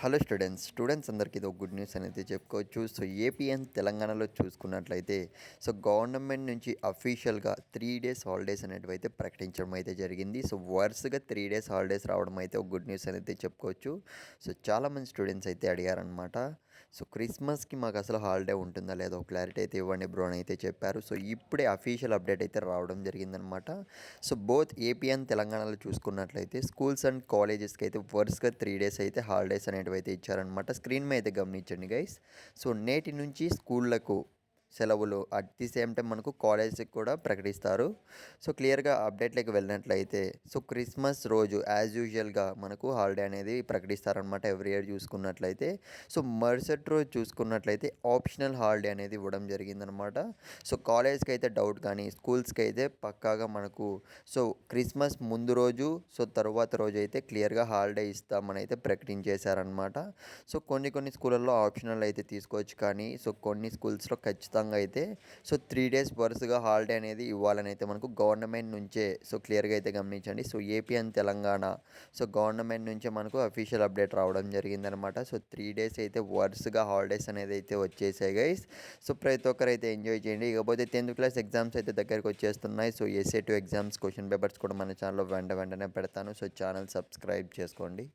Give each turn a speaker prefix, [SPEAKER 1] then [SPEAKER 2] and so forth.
[SPEAKER 1] Hello students అందరికీ ఇది ఒక గుడ్ న్యూస్ అనేది చెప్పుకోవచ్చు. సో ఏపీ అండ్ తెలంగాణలో చూసుకున్నట్లయితే సో గవర్నమెంట్ నుంచి అఫీషియల్గా 3 డేస్ హాలిడేస్ అనేటివి అయితే ప్రకటించడం అయితే జరిగింది. సో వరుసగా 3 డేస్ హాలిడేస్ రావడం అయితే ఒక గుడ్ న్యూస్ అనేది చెప్పుకోవచ్చు. సో చాలామంది స్టూడెంట్స్ అయితే అడిగారనమాట. సో క్రిస్మస్కి మాకు అసలు హాలిడే ఉంటుందా లేదా ఒక క్లారిటీ అయితే ఇవ్వండి బ్రో అని అయితే చెప్పారు. సో ఇప్పుడే అఫీషియల్ అప్డేట్ అయితే రావడం జరిగిందనమాట. సో బోత్ ఏపీ అండ్ తెలంగాణలో చూసుకున్నట్లయితే స్కూల్స్ అండ్ కాలేజెస్కి అయితే వరుసగా 3 డేస్ అయితే హాలిడేస్ అనేటివి అయితే ఇచ్చారనమాట. స్క్రీన్ మీద అయితే గమనించండి గైస్. సో నేటి నుంచి స్కూళ్ళకు సెలవులు అట్ ది సేమ్ టైం మనకు కాలేజ్కి కూడా ప్రకటిస్తారు. సో క్లియర్గా అప్డేట్లోకి వెళ్ళినట్లయితే సో క్రిస్మస్ రోజు యాజ్ యూజువల్గా మనకు హాలిడే అనేది ప్రకటిస్తారనమాట ఎవ్రీ ఇయర్ చూసుకున్నట్లయితే. సో మరుసటి రోజు చూసుకున్నట్లయితే ఆప్షనల్ హాలిడే అనేది ఇవ్వడం జరిగిందనమాట. సో కాలేజ్కి అయితే డౌట్ కానీ స్కూల్స్కి అయితే పక్కాగా మనకు సో క్రిస్మస్ ముందు రోజు సో తర్వాత రోజు అయితే క్లియర్గా హాలిడే ఇస్తామని అయితే ప్రకటించేశారనమాట. సో కొన్ని స్కూళ్ళల్లో ఆప్షనల్ అయితే తీసుకోవచ్చు, కానీ సో కొన్ని స్కూల్స్లో ఖచ్చితంగా అయితే సో 3 డేస్ వరుసగా హాలిడే అనేది ఇవ్వాలని అయితే మనకు గవర్నమెంట్ నుంచే సో క్లియర్గా అయితే గమనించండి. So AP and Telangana so government నుంచే మనకు అఫీషియల్ అప్డేట్ రావడం జరిగిందనమాట. సో 3 డేస్ అయితే వరుసగా హాలిడేస్ అనేది అయితే వచ్చేసాయి గైస్. సో ప్రతి ఒక్కరు అయితే ఎంజాయ్ చేయండి. ఇకపోతే 10th క్లాస్ ఎగ్జామ్స్ అయితే దగ్గరికి వచ్చేస్తున్నాయి. సో ఎస్ఏ2 ఎగ్జామ్స్ క్వశ్చన్ పేపర్స్ కూడా మన ఛానల్లో వెంటనే పెడతాను. సో ఛానల్ సబ్స్క్రైబ్ చేసుకోండి.